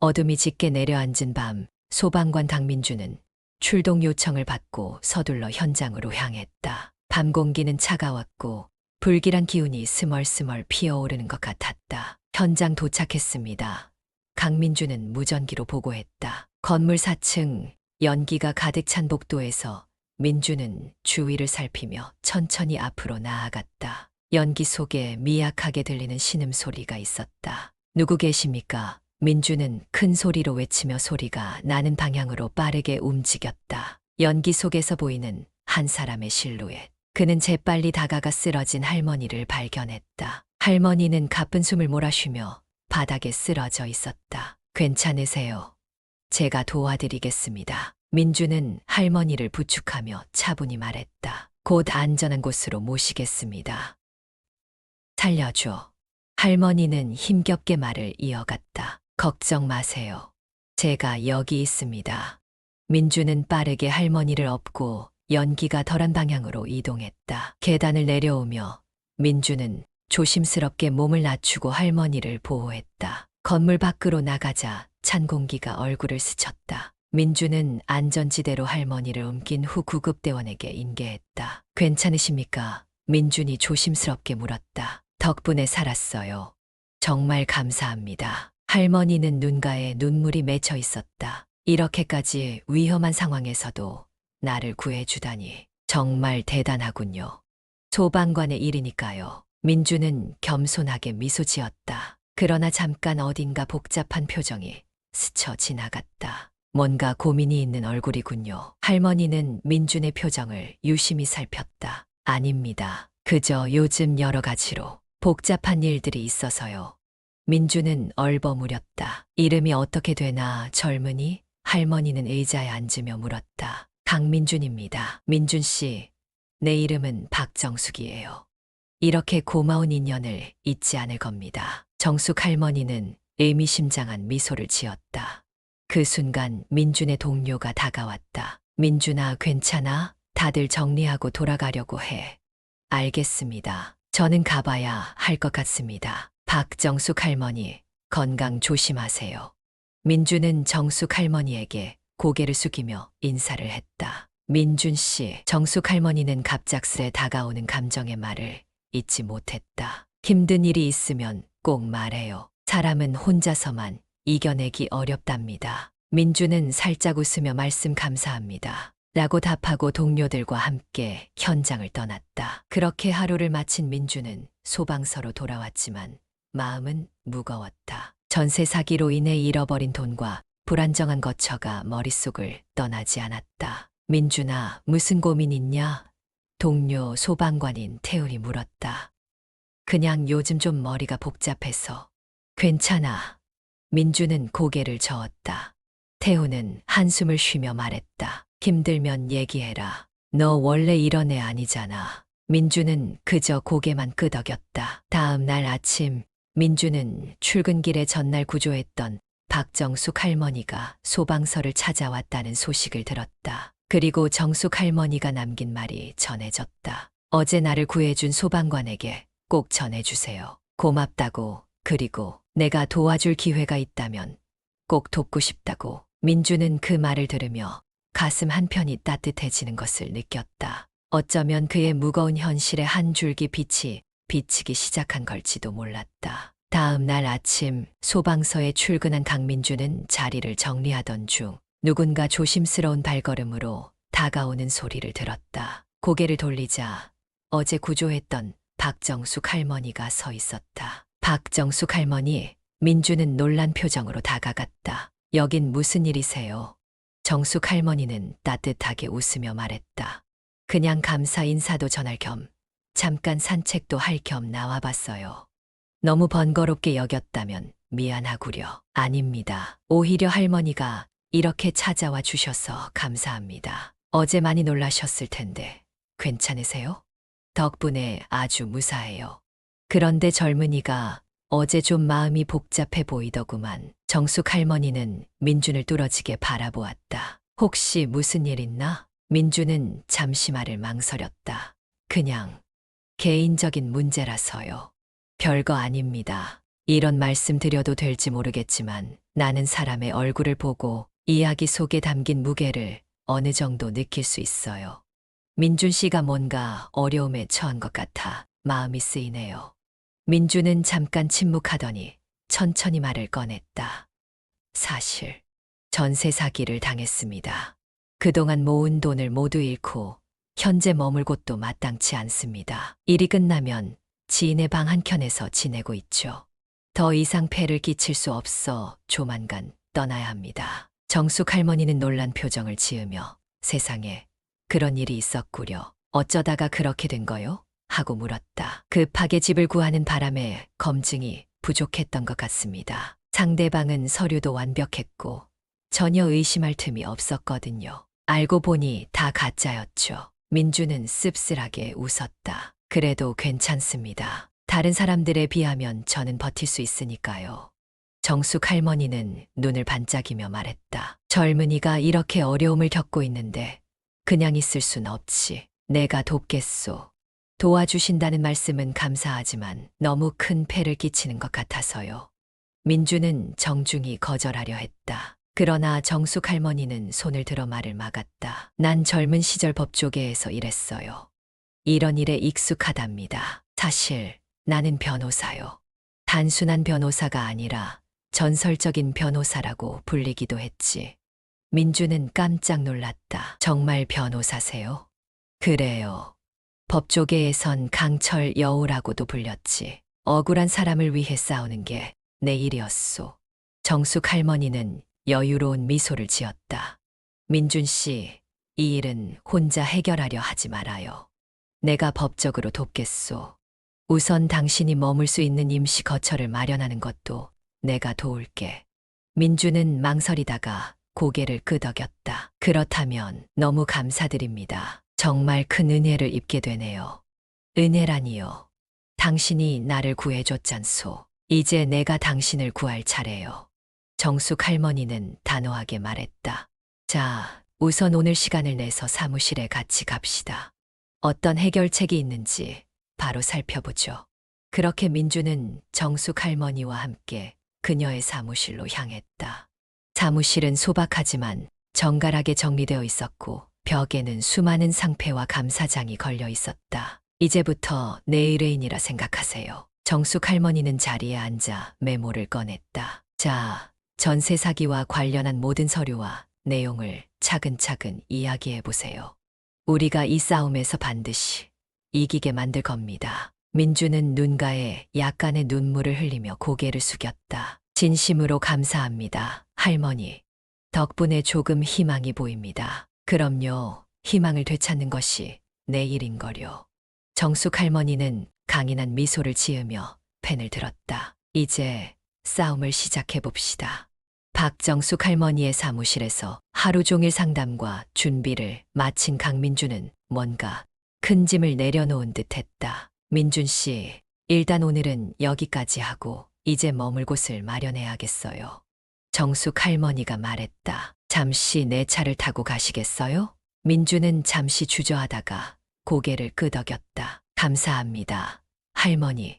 어둠이 짙게 내려앉은 밤, 소방관 강민주는 출동 요청을 받고 서둘러 현장으로 향했다. 밤 공기는 차가웠고 불길한 기운이 스멀스멀 피어오르는 것 같았다. 현장 도착했습니다. 강민주는 무전기로 보고했다. 건물 4층, 연기가 가득 찬 복도에서 민주는 주위를 살피며 천천히 앞으로 나아갔다. 연기 속에 미약하게 들리는 신음소리가 있었다. 누구 계십니까? 민주는 큰 소리로 외치며 소리가 나는 방향으로 빠르게 움직였다. 연기 속에서 보이는 한 사람의 실루엣. 그는 재빨리 다가가 쓰러진 할머니를 발견했다. 할머니는 가쁜 숨을 몰아쉬며 바닥에 쓰러져 있었다. 괜찮으세요? 제가 도와드리겠습니다. 민주는 할머니를 부축하며 차분히 말했다. 곧 안전한 곳으로 모시겠습니다. 살려줘. 할머니는 힘겹게 말을 이어갔다. 걱정 마세요. 제가 여기 있습니다. 민주는 빠르게 할머니를 업고 연기가 덜한 방향으로 이동했다. 계단을 내려오며 민주는 조심스럽게 몸을 낮추고 할머니를 보호했다. 건물 밖으로 나가자 찬 공기가 얼굴을 스쳤다. 민주는 안전지대로 할머니를 옮긴 후 구급대원에게 인계했다. 괜찮으십니까? 민준이 조심스럽게 물었다. 덕분에 살았어요. 정말 감사합니다. 할머니는 눈가에 눈물이 맺혀 있었다. 이렇게까지 위험한 상황에서도 나를 구해주다니 정말 대단하군요. 소방관의 일이니까요. 민주는 겸손하게 미소 지었다. 그러나 잠깐 어딘가 복잡한 표정이 스쳐 지나갔다. 뭔가 고민이 있는 얼굴이군요. 할머니는 민준의 표정을 유심히 살폈다. 아닙니다. 그저 요즘 여러 가지로 복잡한 일들이 있어서요. 민주는 얼버무렸다. 이름이 어떻게 되나 젊은이? 할머니는 의자에 앉으며 물었다. 강민준입니다. 민준 씨, 내 이름은 박정숙이에요. 이렇게 고마운 인연을 잊지 않을 겁니다. 정숙 할머니는 의미심장한 미소를 지었다. 그 순간 민준의 동료가 다가왔다. 민준아, 괜찮아? 다들 정리하고 돌아가려고 해. 알겠습니다. 저는 가봐야 할 것 같습니다. 박정숙 할머니, 건강 조심하세요. 민준은 정숙 할머니에게 고개를 숙이며 인사를 했다. 민준 씨, 정숙 할머니는 갑작스레 다가오는 감정의 말을 잊지 못했다. 힘든 일이 있으면 꼭 말해요. 사람은 혼자서만 이겨내기 어렵답니다. 민준은 살짝 웃으며 말씀 감사합니다. 라고 답하고 동료들과 함께 현장을 떠났다. 그렇게 하루를 마친 민준은 소방서로 돌아왔지만 마음은 무거웠다. 전세 사기로 인해 잃어버린 돈과 불안정한 거처가 머릿속을 떠나지 않았다. 민준아, 무슨 고민 있냐? 동료 소방관인 태울이 물었다. 그냥 요즘 좀 머리가 복잡해서. 괜찮아. 민준은 고개를 저었다. 태우는 한숨을 쉬며 말했다. 힘들면 얘기해라. 너 원래 이런 애 아니잖아. 민주는 그저 고개만 끄덕였다. 다음 날 아침, 민주는 출근길에 전날 구조했던 박정숙 할머니가 소방서를 찾아왔다는 소식을 들었다. 그리고 정숙 할머니가 남긴 말이 전해졌다. 어제 나를 구해준 소방관에게 꼭 전해주세요. 고맙다고, 그리고 내가 도와줄 기회가 있다면 꼭 돕고 싶다고. 민주는 그 말을 들으며 가슴 한편이 따뜻해지는 것을 느꼈다. 어쩌면 그의 무거운 현실의 한 줄기 빛이 비치기 시작한 걸지도 몰랐다. 다음 날 아침 소방서에 출근한 강민주는 자리를 정리하던 중 누군가 조심스러운 발걸음으로 다가오는 소리를 들었다. 고개를 돌리자 어제 구조했던 박정숙 할머니가 서 있었다. 박정숙 할머니, 민주는 놀란 표정으로 다가갔다. 여긴 무슨 일이세요? 정숙 할머니는 따뜻하게 웃으며 말했다. 그냥 감사 인사도 전할 겸 잠깐 산책도 할 겸 나와봤어요. 너무 번거롭게 여겼다면 미안하구려. 아닙니다. 오히려 할머니가 이렇게 찾아와 주셔서 감사합니다. 어제 많이 놀라셨을 텐데 괜찮으세요? 덕분에 아주 무사해요. 그런데 젊은이가 어제 좀 마음이 복잡해 보이더구만. 정숙 할머니는 민준을 뚫어지게 바라보았다. 혹시 무슨 일 있나? 민준은 잠시 말을 망설였다. 그냥 개인적인 문제라서요. 별거 아닙니다. 이런 말씀 드려도 될지 모르겠지만 나는 사람의 얼굴을 보고 이야기 속에 담긴 무게를 어느 정도 느낄 수 있어요. 민준 씨가 뭔가 어려움에 처한 것 같아 마음이 쓰이네요. 민준은 잠깐 침묵하더니 천천히 말을 꺼냈다. 사실 전세 사기를 당했습니다. 그동안 모은 돈을 모두 잃고 현재 머물 곳도 마땅치 않습니다. 일이 끝나면 지인의 방 한켠에서 지내고 있죠. 더 이상 폐를 끼칠 수 없어 조만간 떠나야 합니다. 정숙 할머니는 놀란 표정을 지으며 세상에 그런 일이 있었구려. 어쩌다가 그렇게 된 거요? 하고 물었다. 급하게 집을 구하는 바람에 검증이 부족했던 것 같습니다. 상대방은 서류도 완벽했고 전혀 의심할 틈이 없었거든요. 알고 보니 다 가짜였죠. 민주는 씁쓸하게 웃었다. 그래도 괜찮습니다. 다른 사람들에 비하면 저는 버틸 수 있으니까요. 정숙 할머니는 눈을 반짝이며 말했다. 젊은이가 이렇게 어려움을 겪고 있는데 그냥 있을 순 없지. 내가 돕겠소. 도와주신다는 말씀은 감사하지만 너무 큰 폐를 끼치는 것 같아서요. 민주는 정중히 거절하려 했다. 그러나 정숙 할머니는 손을 들어 말을 막았다. 난 젊은 시절 법조계에서 일했어요. 이런 일에 익숙하답니다. 사실 나는 변호사요. 단순한 변호사가 아니라 전설적인 변호사라고 불리기도 했지. 민주는 깜짝 놀랐다. 정말 변호사세요? 그래요. 법조계에선 강철 여우라고도 불렸지. 억울한 사람을 위해 싸우는 게 내 일이었소. 정숙 할머니는 여유로운 미소를 지었다. 민준 씨, 이 일은 혼자 해결하려 하지 말아요. 내가 법적으로 돕겠소. 우선 당신이 머물 수 있는 임시 거처를 마련하는 것도 내가 도울게. 민주는 망설이다가 고개를 끄덕였다. 그렇다면 너무 감사드립니다. 정말 큰 은혜를 입게 되네요. 은혜라니요. 당신이 나를 구해줬잖소. 이제 내가 당신을 구할 차례요. 정숙 할머니는 단호하게 말했다. 자, 우선 오늘 시간을 내서 사무실에 같이 갑시다. 어떤 해결책이 있는지 바로 살펴보죠. 그렇게 민주는 정숙 할머니와 함께 그녀의 사무실로 향했다. 사무실은 소박하지만 정갈하게 정리되어 있었고 벽에는 수많은 상패와 감사장이 걸려 있었다. 이제부터 내 의뢰인이라 생각하세요. 정숙 할머니는 자리에 앉아 메모를 꺼냈다. 자, 전세 사기와 관련한 모든 서류와 내용을 차근차근 이야기해 보세요. 우리가 이 싸움에서 반드시 이기게 만들 겁니다. 민주는 눈가에 약간의 눈물을 흘리며 고개를 숙였다. 진심으로 감사합니다, 할머니. 덕분에 조금 희망이 보입니다. 그럼요, 희망을 되찾는 것이 내 일인거려. 정숙 할머니는 강인한 미소를 지으며 펜을 들었다. 이제 싸움을 시작해 봅시다. 박정숙 할머니의 사무실에서 하루 종일 상담과 준비를 마친 강민주는 뭔가 큰 짐을 내려놓은 듯 했다. 민준 씨, 일단 오늘은 여기까지 하고 이제 머물 곳을 마련해야겠어요. 정숙 할머니가 말했다. 잠시 내 차를 타고 가시겠어요? 민주는 잠시 주저하다가 고개를 끄덕였다. 감사합니다, 할머니.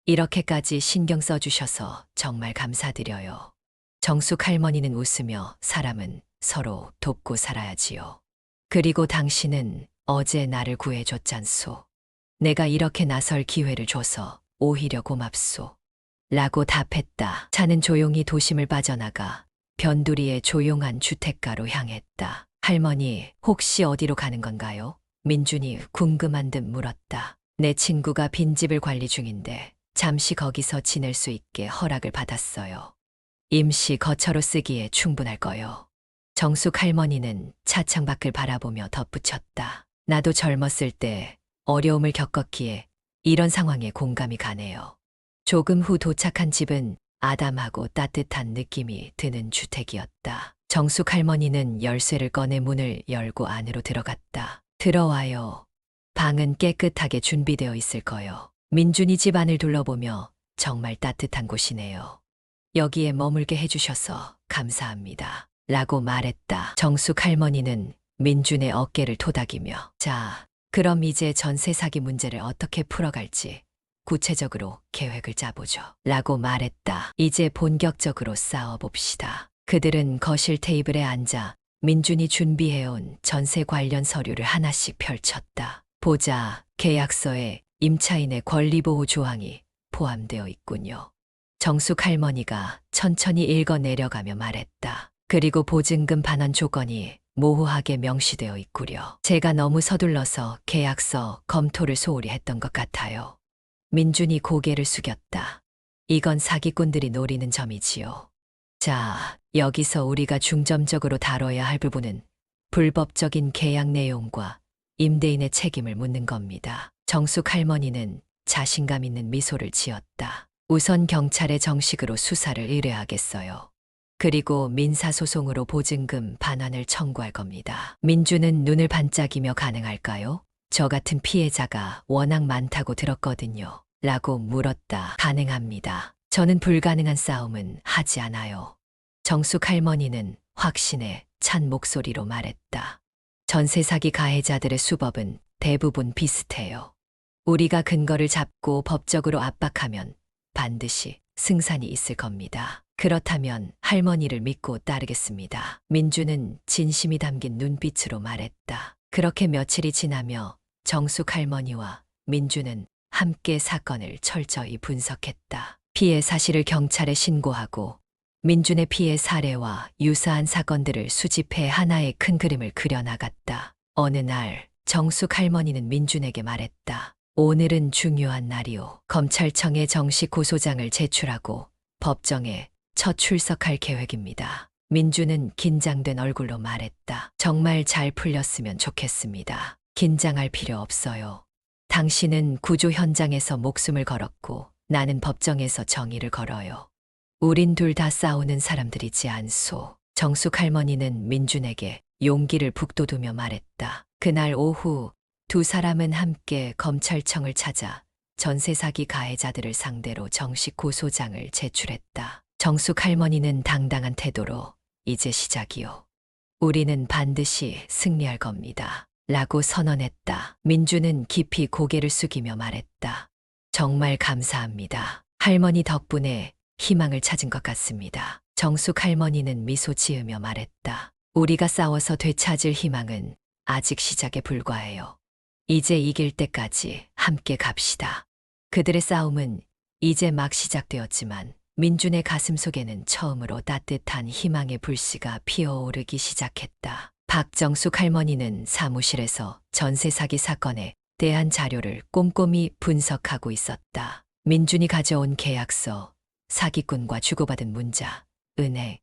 이렇게까지 신경 써주셔서 정말 감사드려요. 정숙 할머니는 웃으며 사람은 서로 돕고 살아야지요. 그리고 당신은 어제 나를 구해줬잖소. 내가 이렇게 나설 기회를 줘서 오히려 고맙소. 라고 답했다. 차는 조용히 도심을 빠져나가 변두리의 조용한 주택가로 향했다. 할머니, 혹시 어디로 가는 건가요? 민준이 궁금한 듯 물었다. 내 친구가 빈집을 관리 중인데 잠시 거기서 지낼 수 있게 허락을 받았어요. 임시 거처로 쓰기에 충분할 거요. 정숙 할머니는 차창 밖을 바라보며 덧붙였다. 나도 젊었을 때 어려움을 겪었기에 이런 상황에 공감이 가네요. 조금 후 도착한 집은 아담하고 따뜻한 느낌이 드는 주택이었다. 정숙 할머니는 열쇠를 꺼내 문을 열고 안으로 들어갔다. 들어와요. 방은 깨끗하게 준비되어 있을 거요. 민준이 집 안을 둘러보며 정말 따뜻한 곳이네요. 여기에 머물게 해주셔서 감사합니다. 라고 말했다. 정숙 할머니는 민준의 어깨를 토닥이며 자, 그럼 이제 전세 사기 문제를 어떻게 풀어갈지 구체적으로 계획을 짜보죠. 라고 말했다. 이제 본격적으로 싸워봅시다. 그들은 거실 테이블에 앉아 민준이 준비해온 전세 관련 서류를 하나씩 펼쳤다. 보자, 계약서에 임차인의 권리보호 조항이 포함되어 있군요. 정숙 할머니가 천천히 읽어 내려가며 말했다. 그리고 보증금 반환 조건이 모호하게 명시되어 있구려. 제가 너무 서둘러서 계약서 검토를 소홀히 했던 것 같아요. 민준이 고개를 숙였다. 이건 사기꾼들이 노리는 점이지요. 자, 여기서 우리가 중점적으로 다뤄야 할 부분은 불법적인 계약 내용과 임대인의 책임을 묻는 겁니다. 정숙 할머니는 자신감 있는 미소를 지었다. 우선 경찰에 정식으로 수사를 의뢰하겠어요. 그리고 민사소송으로 보증금 반환을 청구할 겁니다. 민주는 눈을 반짝이며 가능할까요? 저 같은 피해자가 워낙 많다고 들었거든요. 라고 물었다. 가능합니다. 저는 불가능한 싸움은 하지 않아요. 정숙 할머니는 확신에 찬 목소리로 말했다. 전세 사기 가해자들의 수법은 대부분 비슷해요. 우리가 근거를 잡고 법적으로 압박하면 반드시 승산이 있을 겁니다. 그렇다면 할머니를 믿고 따르겠습니다. 민주는 진심이 담긴 눈빛으로 말했다. 그렇게 며칠이 지나며 정숙 할머니와 민주는 함께 사건을 철저히 분석했다. 피해 사실을 경찰에 신고하고 민준의 피해 사례와 유사한 사건들을 수집해 하나의 큰 그림을 그려나갔다. 어느 날 정숙 할머니는 민준에게 말했다. 오늘은 중요한 날이오. 검찰청에 정식 고소장을 제출하고 법정에 첫 출석할 계획입니다. 민준은 긴장된 얼굴로 말했다. 정말 잘 풀렸으면 좋겠습니다. 긴장할 필요 없어요. 당신은 구조 현장에서 목숨을 걸었고 나는 법정에서 정의를 걸어요. 우린 둘 다 싸우는 사람들이지 않소. 정숙 할머니는 민준에게 용기를 북돋우며 말했다. 그날 오후 두 사람은 함께 검찰청을 찾아 전세 사기 가해자들을 상대로 정식 고소장을 제출했다. 정숙 할머니는 당당한 태도로 이제 시작이요. 우리는 반드시 승리할 겁니다. 라고 선언했다. 민주는 깊이 고개를 숙이며 말했다. 정말 감사합니다. 할머니 덕분에 희망을 찾은 것 같습니다. 정숙 할머니는 미소 지으며 말했다. 우리가 싸워서 되찾을 희망은 아직 시작에 불과해요. 이제 이길 때까지 함께 갑시다. 그들의 싸움은 이제 막 시작되었지만 민준의 가슴 속에는 처음으로 따뜻한 희망의 불씨가 피어오르기 시작했다. 박정숙 할머니는 사무실에서 전세 사기 사건에 대한 자료를 꼼꼼히 분석하고 있었다. 민준이 가져온 계약서, 사기꾼과 주고받은 문자, 은행,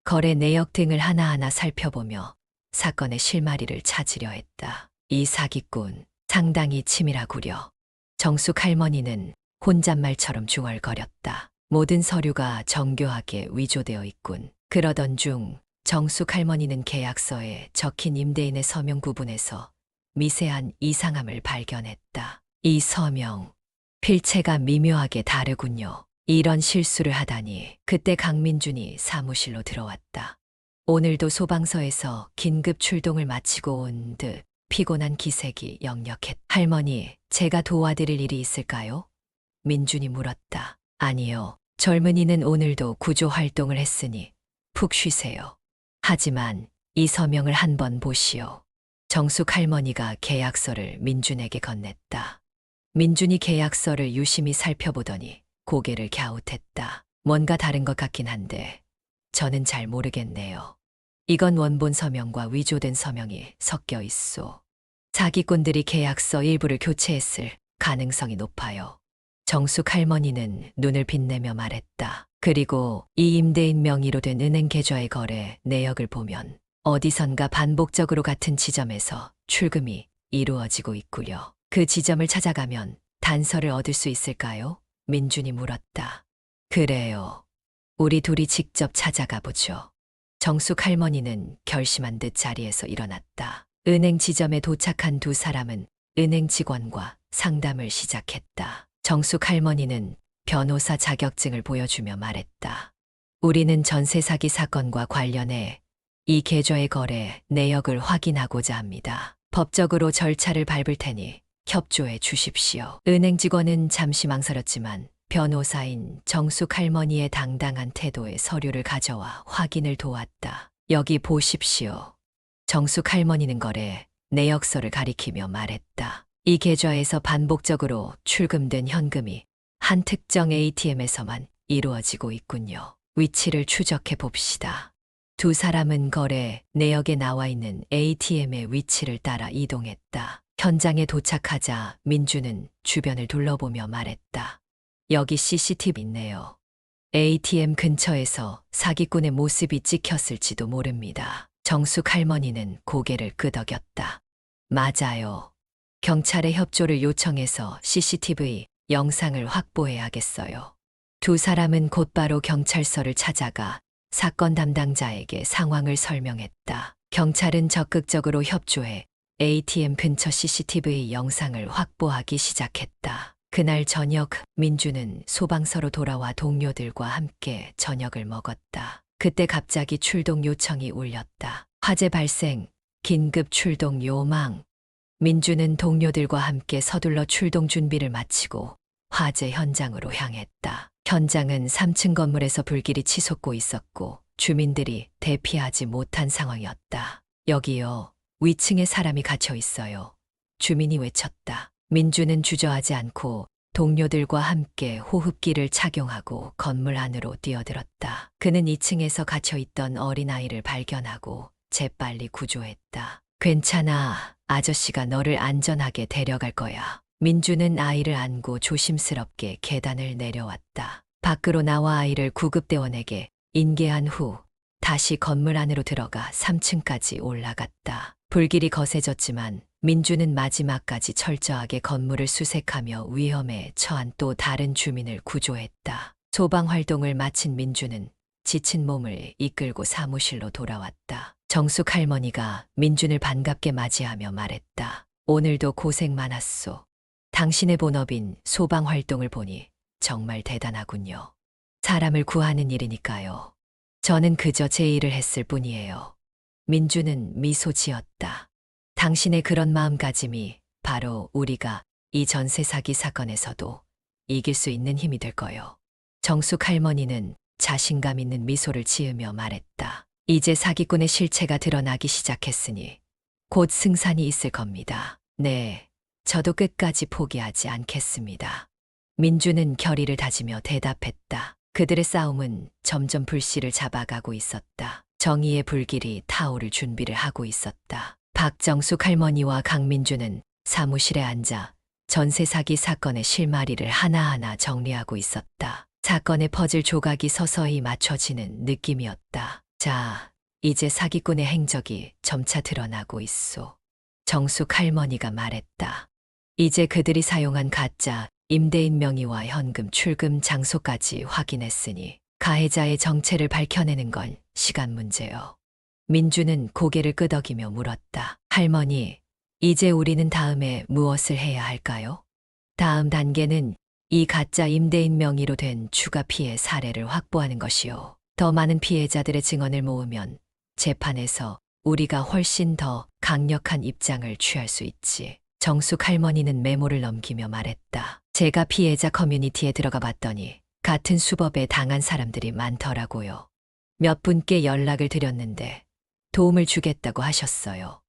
거래 내역 등을 하나하나 살펴보며 사건의 실마리를 찾으려 했다. 이 사기꾼 상당히 치밀하구려. 정숙 할머니는 혼잣말처럼 중얼거렸다. 모든 서류가 정교하게 위조되어 있군. 그러던 중 정숙 할머니는 계약서에 적힌 임대인의 서명 부분에서 미세한 이상함을 발견했다. 이 서명, 필체가 미묘하게 다르군요. 이런 실수를 하다니. 그때 강민준이 사무실로 들어왔다. 오늘도 소방서에서 긴급 출동을 마치고 온 듯 피곤한 기색이 역력했다. 할머니, 제가 도와드릴 일이 있을까요? 민준이 물었다. 아니요. 젊은이는 오늘도 구조 활동을 했으니 푹 쉬세요. 하지만 이 서명을 한번 보시오. 정숙 할머니가 계약서를 민준에게 건넸다. 민준이 계약서를 유심히 살펴보더니 고개를 갸웃했다. 뭔가 다른 것 같긴 한데 저는 잘 모르겠네요. 이건 원본 서명과 위조된 서명이 섞여 있소. 사기꾼들이 계약서 일부를 교체했을 가능성이 높아요. 정숙 할머니는 눈을 빛내며 말했다. 그리고 이 임대인 명의로 된 은행 계좌의 거래 내역을 보면 어디선가 반복적으로 같은 지점에서 출금이 이루어지고 있구려. 그 지점을 찾아가면 단서를 얻을 수 있을까요? 민준이 물었다. 그래요. 우리 둘이 직접 찾아가 보죠. 정숙 할머니는 결심한 듯 자리에서 일어났다. 은행 지점에 도착한 두 사람은 은행 직원과 상담을 시작했다. 정숙 할머니는 변호사 자격증을 보여주며 말했다. 우리는 전세 사기 사건과 관련해 이 계좌의 거래 내역을 확인하고자 합니다. 법적으로 절차를 밟을 테니 협조해 주십시오. 은행 직원은 잠시 망설였지만 변호사인 정숙 할머니의 당당한 태도에 서류를 가져와 확인을 도왔다. 여기 보십시오. 정숙 할머니는 거래 내역서를 가리키며 말했다. 이 계좌에서 반복적으로 출금된 현금이 한 특정 ATM에서만 이루어지고 있군요. 위치를 추적해 봅시다. 두 사람은 거래 내역에 나와 있는 ATM의 위치를 따라 이동했다. 현장에 도착하자 민주는 주변을 둘러보며 말했다. 여기 CCTV 있네요. ATM 근처에서 사기꾼의 모습이 찍혔을지도 모릅니다. 정숙 할머니는 고개를 끄덕였다. 맞아요. 경찰에 협조를 요청해서 CCTV 영상을 확보해야겠어요. 두 사람은 곧바로 경찰서를 찾아가 사건 담당자에게 상황을 설명했다. 경찰은 적극적으로 협조해 ATM 근처 CCTV 영상을 확보하기 시작했다. 그날 저녁 민주는 소방서로 돌아와 동료들과 함께 저녁을 먹었다. 그때 갑자기 출동 요청이 울렸다. 화재 발생, 긴급 출동 요망. 민주는 동료들과 함께 서둘러 출동 준비를 마치고 화재 현장으로 향했다. 현장은 3층 건물에서 불길이 치솟고 있었고 주민들이 대피하지 못한 상황이었다. 여기요. 위층에 사람이 갇혀 있어요. 주민이 외쳤다. 민주는 주저하지 않고 동료들과 함께 호흡기를 착용하고 건물 안으로 뛰어들었다. 그는 2층에서 갇혀 있던 어린아이를 발견하고 재빨리 구조했다. 괜찮아. 아저씨가 너를 안전하게 데려갈 거야. 민주는 아이를 안고 조심스럽게 계단을 내려왔다. 밖으로 나와 아이를 구급대원에게 인계한 후 다시 건물 안으로 들어가 3층까지 올라갔다. 불길이 거세졌지만 민주는 마지막까지 철저하게 건물을 수색하며 위험에 처한 또 다른 주민을 구조했다. 소방 활동을 마친 민주는 지친 몸을 이끌고 사무실로 돌아왔다. 정숙 할머니가 민준을 반갑게 맞이하며 말했다. 오늘도 고생 많았소. 당신의 본업인 소방 활동을 보니 정말 대단하군요. 사람을 구하는 일이니까요. 저는 그저 제 일을 했을 뿐이에요. 민주는 미소 지었다. 당신의 그런 마음가짐이 바로 우리가 이 전세 사기 사건에서도 이길 수 있는 힘이 될 거요. 정숙 할머니는 자신감 있는 미소를 지으며 말했다. 이제 사기꾼의 실체가 드러나기 시작했으니 곧 승산이 있을 겁니다. 네, 저도 끝까지 포기하지 않겠습니다. 민주는 결의를 다지며 대답했다. 그들의 싸움은 점점 불씨를 잡아가고 있었다. 정의의 불길이 타오를 준비를 하고 있었다. 박정숙 할머니와 강민주는 사무실에 앉아 전세 사기 사건의 실마리를 하나하나 정리하고 있었다. 사건의 퍼즐 조각이 서서히 맞춰지는 느낌이었다. 자, 이제 사기꾼의 행적이 점차 드러나고 있소. 정숙 할머니가 말했다. 이제 그들이 사용한 가짜 임대인 명의와 현금 출금 장소까지 확인했으니 가해자의 정체를 밝혀내는 건 시간 문제요. 민주는 고개를 끄덕이며 물었다. 할머니, 이제 우리는 다음에 무엇을 해야 할까요? 다음 단계는 이 가짜 임대인 명의로 된 추가 피해 사례를 확보하는 것이요. 더 많은 피해자들의 증언을 모으면 재판에서 우리가 훨씬 더 강력한 입장을 취할 수 있지. 정숙 할머니는 메모를 넘기며 말했다. 제가 피해자 커뮤니티에 들어가 봤더니 같은 수법에 당한 사람들이 많더라고요. 몇 분께 연락을 드렸는데 도움을 주겠다고 하셨어요.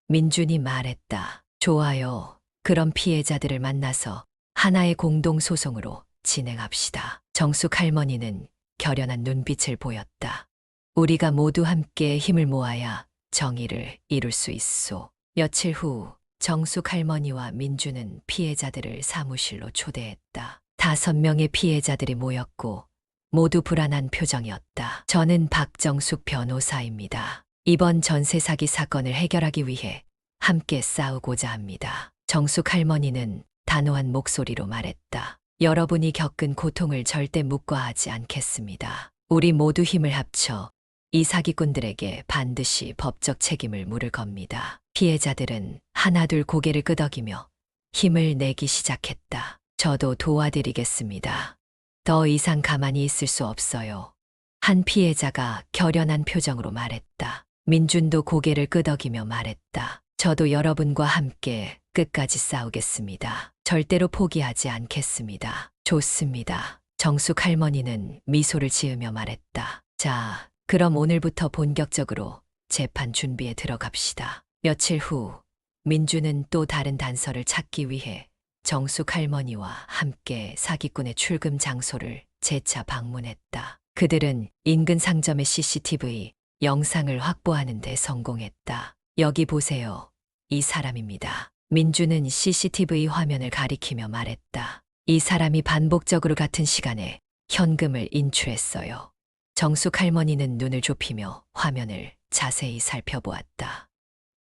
민준이 말했다. 좋아요. 그런 피해자들을 만나서 하나의 공동소송으로 진행합시다. 정숙 할머니는 결연한 눈빛을 보였다. 우리가 모두 함께 힘을 모아야 정의를 이룰 수 있소. 며칠 후 정숙 할머니와 민주는 피해자들을 사무실로 초대했다. 5명의 피해자들이 모였고 모두 불안한 표정이었다. 저는 박정숙 변호사입니다. 이번 전세 사기 사건을 해결하기 위해 함께 싸우고자 합니다. 정숙 할머니는 단호한 목소리로 말했다. 여러분이 겪은 고통을 절대 묵과하지 않겠습니다. 우리 모두 힘을 합쳐 이 사기꾼들에게 반드시 법적 책임을 물을 겁니다. 피해자들은 하나둘 고개를 끄덕이며 힘을 내기 시작했다. 저도 도와드리겠습니다. 더 이상 가만히 있을 수 없어요. 한 피해자가 결연한 표정으로 말했다. 민준도 고개를 끄덕이며 말했다. 저도 여러분과 함께 끝까지 싸우겠습니다. 절대로 포기하지 않겠습니다. 좋습니다. 정숙 할머니는 미소를 지으며 말했다. 자, 그럼 오늘부터 본격적으로 재판 준비에 들어갑시다. 며칠 후 민주는 또 다른 단서를 찾기 위해 정숙 할머니와 함께 사기꾼의 출금 장소를 재차 방문했다. 그들은 인근 상점의 CCTV 영상을 확보하는 데 성공했다. 여기 보세요. 이 사람입니다. 민주는 CCTV 화면을 가리키며 말했다. 이 사람이 반복적으로 같은 시간에 현금을 인출했어요. 정숙 할머니는 눈을 좁히며 화면을 자세히 살펴보았다.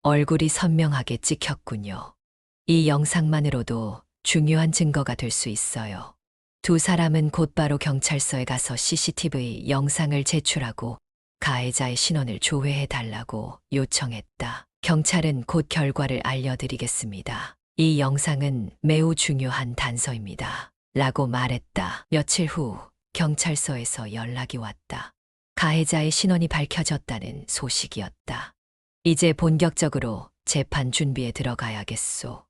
얼굴이 선명하게 찍혔군요. 이 영상만으로도 중요한 증거가 될 수 있어요. 두 사람은 곧바로 경찰서에 가서 CCTV 영상을 제출하고 가해자의 신원을 조회해 달라고 요청했다. 경찰은 곧 결과를 알려드리겠습니다. 이 영상은 매우 중요한 단서입니다. 라고 말했다. 며칠 후 경찰서에서 연락이 왔다. 가해자의 신원이 밝혀졌다는 소식이었다. 이제 본격적으로 재판 준비에 들어가야겠소.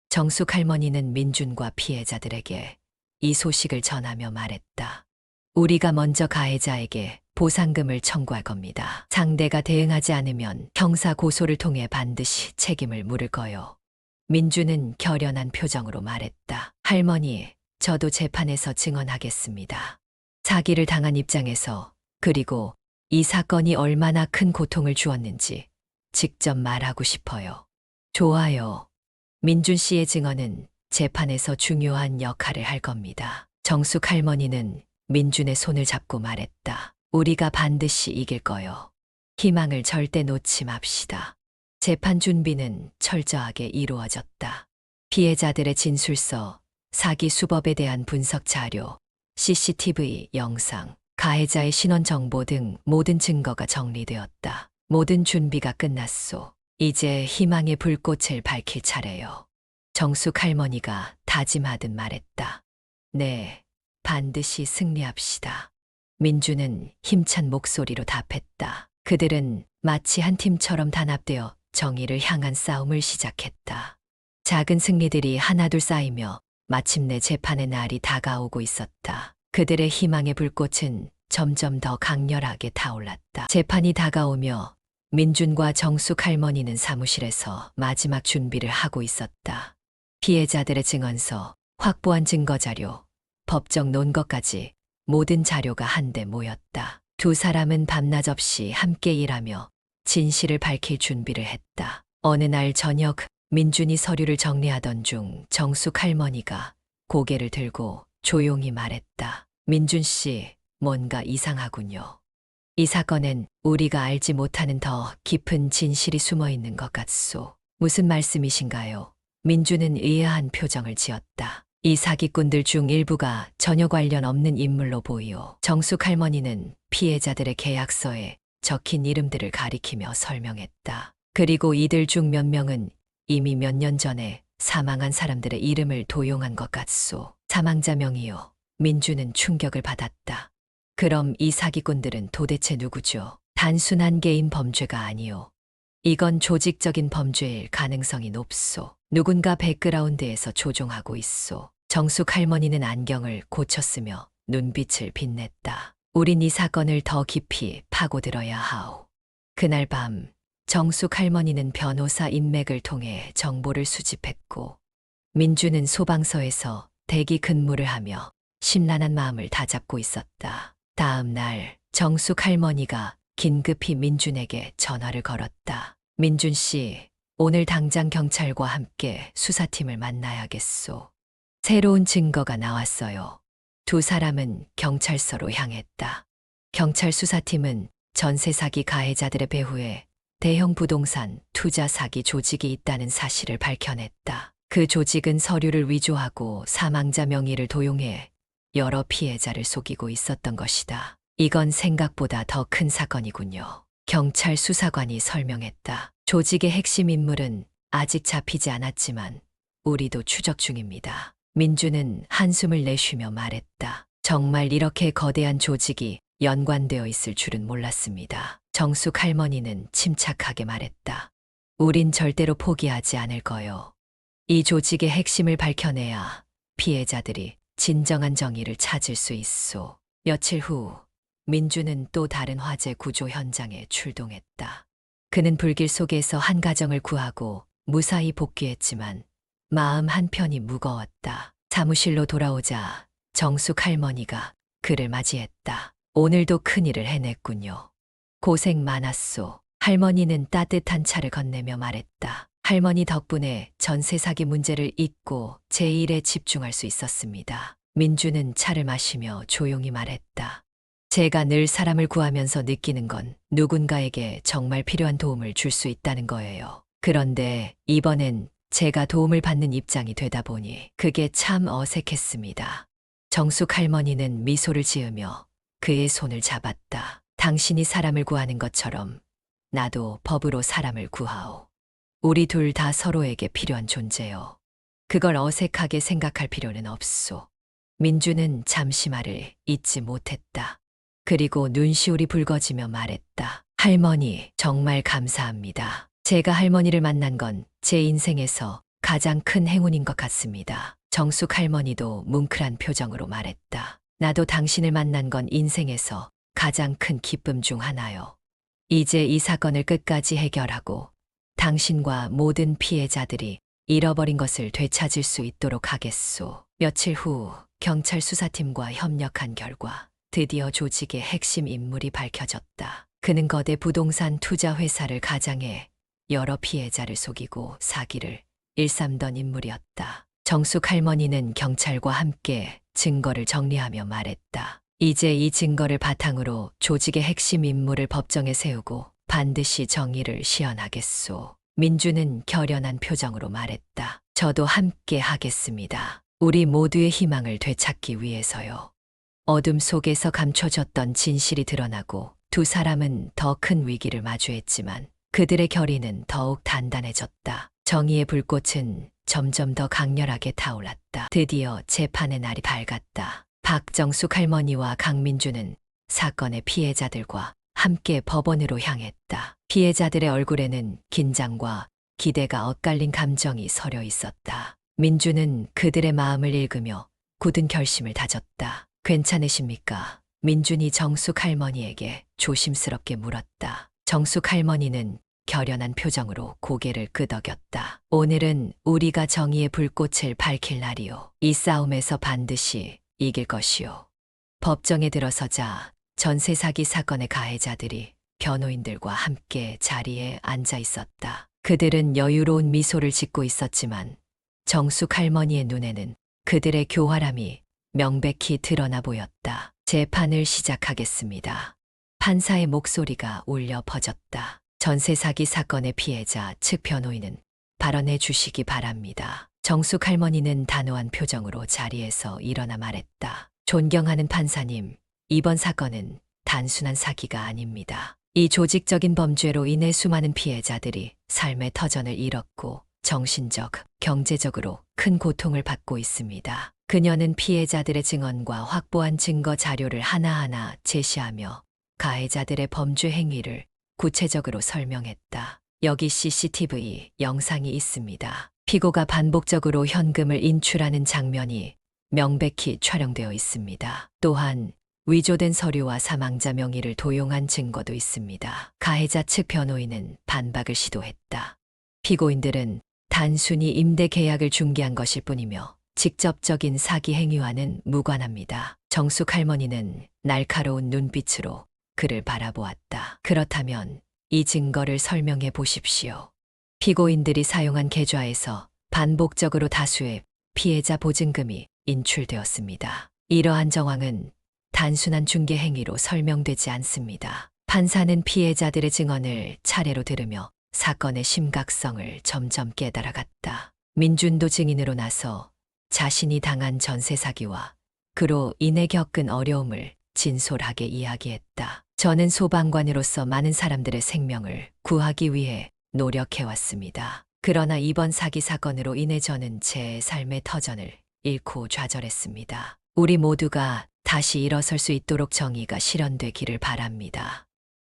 정숙 할머니는 민준과 피해자들에게 이 소식을 전하며 말했다. 우리가 먼저 가해자에게 보상금을 청구할 겁니다. 상대가 대응하지 않으면 형사 고소를 통해 반드시 책임을 물을 거요. 민주는 결연한 표정으로 말했다. 할머니, 저도 재판에서 증언하겠습니다. 사기를 당한 입장에서 그리고 이 사건이 얼마나 큰 고통을 주었는지 직접 말하고 싶어요. 좋아요. 민준 씨의 증언은 재판에서 중요한 역할을 할 겁니다. 정숙 할머니는 민준의 손을 잡고 말했다. 우리가 반드시 이길 거요. 희망을 절대 놓지 맙시다. 재판 준비는 철저하게 이루어졌다. 피해자들의 진술서, 사기 수법에 대한 분석 자료, CCTV 영상, 가해자의 신원 정보 등 모든 증거가 정리되었다. 모든 준비가 끝났소. 이제 희망의 불꽃을 밝힐 차례요. 정숙 할머니가 다짐하듯 말했다. 네, 반드시 승리합시다. 민주는 힘찬 목소리로 답했다. 그들은 마치 한 팀처럼 단합되어 정의를 향한 싸움을 시작했다. 작은 승리들이 하나둘 쌓이며 마침내 재판의 날이 다가오고 있었다. 그들의 희망의 불꽃은 점점 더 강렬하게 타올랐다. 재판이 다가오며 민준과 정숙 할머니는 사무실에서 마지막 준비를 하고 있었다. 피해자들의 증언서, 확보한 증거자료, 법정 논거까지 모든 자료가 한데 모였다. 두 사람은 밤낮 없이 함께 일하며 진실을 밝힐 준비를 했다. 어느 날 저녁 민준이 서류를 정리하던 중 정숙 할머니가 고개를 들고 조용히 말했다. 민준 씨, 뭔가 이상하군요. 이 사건엔 우리가 알지 못하는 더 깊은 진실이 숨어 있는 것 같소. 무슨 말씀이신가요? 민준은 의아한 표정을 지었다. 이 사기꾼들 중 일부가 전혀 관련 없는 인물로 보이오. 정숙 할머니는 피해자들의 계약서에 적힌 이름들을 가리키며 설명했다. 그리고 이들 중 몇 명은 이미 몇 년 전에 사망한 사람들의 이름을 도용한 것 같소. 사망자 명이요. 민주는 충격을 받았다. 그럼 이 사기꾼들은 도대체 누구죠? 단순한 개인 범죄가 아니오. 이건 조직적인 범죄일 가능성이 높소. 누군가 백그라운드에서 조종하고 있소. 정숙 할머니는 안경을 고쳤으며 눈빛을 빛냈다. 우린 이 사건을 더 깊이 파고들어야 하오. 그날 밤 정숙 할머니는 변호사 인맥을 통해 정보를 수집했고 민주는 소방서에서 대기 근무를 하며 심란한 마음을 다잡고 있었다. 다음 날 정숙 할머니가 긴급히 민준에게 전화를 걸었다. 민준 씨, 오늘 당장 경찰과 함께 수사팀을 만나야겠소. 새로운 증거가 나왔어요. 두 사람은 경찰서로 향했다. 경찰 수사팀은 전세 사기 가해자들의 배후에 대형 부동산 투자 사기 조직이 있다는 사실을 밝혀냈다. 그 조직은 서류를 위조하고 사망자 명의를 도용해 여러 피해자를 속이고 있었던 것이다. 이건 생각보다 더 큰 사건이군요. 경찰 수사관이 설명했다. 조직의 핵심 인물은 아직 잡히지 않았지만 우리도 추적 중입니다. 민주는 한숨을 내쉬며 말했다. 정말 이렇게 거대한 조직이 연관되어 있을 줄은 몰랐습니다. 정숙 할머니는 침착하게 말했다. 우린 절대로 포기하지 않을 거요. 이 조직의 핵심을 밝혀내야 피해자들이 진정한 정의를 찾을 수 있소. 며칠 후 민주는 또 다른 화재 구조 현장에 출동했다. 그는 불길 속에서 한 가정을 구하고 무사히 복귀했지만 마음 한편이 무거웠다. 사무실로 돌아오자 정숙 할머니가 그를 맞이했다. 오늘도 큰일을 해냈군요. 고생 많았소. 할머니는 따뜻한 차를 건네며 말했다. 할머니 덕분에 전세 사기 문제를 잊고 제 일에 집중할 수 있었습니다. 민주는 차를 마시며 조용히 말했다. 제가 늘 사람을 구하면서 느끼는 건 누군가에게 정말 필요한 도움을 줄 수 있다는 거예요. 그런데 이번엔 제가 도움을 받는 입장이 되다 보니 그게 참 어색했습니다. 정숙 할머니는 미소를 지으며 그의 손을 잡았다. 당신이 사람을 구하는 것처럼 나도 법으로 사람을 구하오. 우리 둘 다 서로에게 필요한 존재요. 그걸 어색하게 생각할 필요는 없소. 민주는 잠시 말을 잇지 못했다. 그리고 눈시울이 붉어지며 말했다. 할머니, 정말 감사합니다. 제가 할머니를 만난 건 제 인생에서 가장 큰 행운인 것 같습니다. 정숙 할머니도 뭉클한 표정으로 말했다. 나도 당신을 만난 건 인생에서 가장 큰 기쁨 중 하나요. 이제 이 사건을 끝까지 해결하고 당신과 모든 피해자들이 잃어버린 것을 되찾을 수 있도록 하겠소. 며칠 후 경찰 수사팀과 협력한 결과 드디어 조직의 핵심 인물이 밝혀졌다. 그는 거대 부동산 투자 회사를 가장해 여러 피해자를 속이고 사기를 일삼던 인물이었다. 정숙 할머니는 경찰과 함께 증거를 정리하며 말했다. 이제 이 증거를 바탕으로 조직의 핵심 인물을 법정에 세우고 반드시 정의를 시현하겠소. 민주는 결연한 표정으로 말했다. 저도 함께 하겠습니다. 우리 모두의 희망을 되찾기 위해서요. 어둠 속에서 감춰졌던 진실이 드러나고 두 사람은 더 큰 위기를 마주했지만 그들의 결의는 더욱 단단해졌다. 정의의 불꽃은 점점 더 강렬하게 타올랐다. 드디어 재판의 날이 밝았다. 박정숙 할머니와 강민주는 사건의 피해자들과 함께 법원으로 향했다. 피해자들의 얼굴에는 긴장과 기대가 엇갈린 감정이 서려 있었다. 민주는 그들의 마음을 읽으며 굳은 결심을 다졌다. 괜찮으십니까? 민준이 정숙 할머니에게 조심스럽게 물었다. 정숙 할머니는 결연한 표정으로 고개를 끄덕였다. 오늘은 우리가 정의의 불꽃을 밝힐 날이오. 이 싸움에서 반드시 이길 것이오. 법정에 들어서자 전세 사기 사건의 가해자들이 변호인들과 함께 자리에 앉아 있었다. 그들은 여유로운 미소를 짓고 있었지만 정숙 할머니의 눈에는 그들의 교활함이 명백히 드러나 보였다. 재판을 시작하겠습니다. 판사의 목소리가 울려 퍼졌다. 전세 사기 사건의 피해자 측 변호인은 발언해 주시기 바랍니다. 정숙 할머니는 단호한 표정으로 자리에서 일어나 말했다. 존경하는 판사님, 이번 사건은 단순한 사기가 아닙니다. 이 조직적인 범죄로 인해 수많은 피해자들이 삶의 터전을 잃었고 정신적, 경제적으로 큰 고통을 받고 있습니다. 그녀는 피해자들의 증언과 확보한 증거 자료를 하나하나 제시하며 가해자들의 범죄 행위를 구체적으로 설명했다. 여기 CCTV 영상이 있습니다. 피고가 반복적으로 현금을 인출하는 장면이 명백히 촬영되어 있습니다. 또한 위조된 서류와 사망자 명의를 도용한 증거도 있습니다. 가해자 측 변호인은 반박을 시도했다. 피고인들은 단순히 임대 계약을 중개한 것일 뿐이며 직접적인 사기 행위와는 무관합니다. 정숙 할머니는 날카로운 눈빛으로 그를 바라보았다. 그렇다면 이 증거를 설명해 보십시오. 피고인들이 사용한 계좌에서 반복적으로 다수의 피해자 보증금이 인출되었습니다. 이러한 정황은 단순한 중개 행위로 설명되지 않습니다. 판사는 피해자들의 증언을 차례로 들으며 사건의 심각성을 점점 깨달아갔다. 민준도 증인으로 나서 자신이 당한 전세 사기와 그로 인해 겪은 어려움을 진솔하게 이야기했다. 저는 소방관으로서 많은 사람들의 생명을 구하기 위해 노력해왔습니다. 그러나 이번 사기 사건으로 인해 저는 제 삶의 터전을 잃고 좌절했습니다. 우리 모두가 다시 일어설 수 있도록 정의가 실현되기를 바랍니다.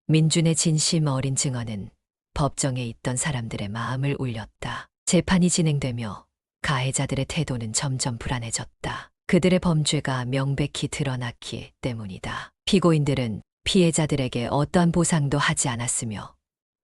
민준의 진심 어린 증언은 법정에 있던 사람들의 마음을 울렸다. 재판이 진행되며 가해자들의 태도는 점점 불안해졌다. 그들의 범죄가 명백히 드러났기 때문이다. 피고인들은 피해자들에게 어떠한 보상도 하지 않았으며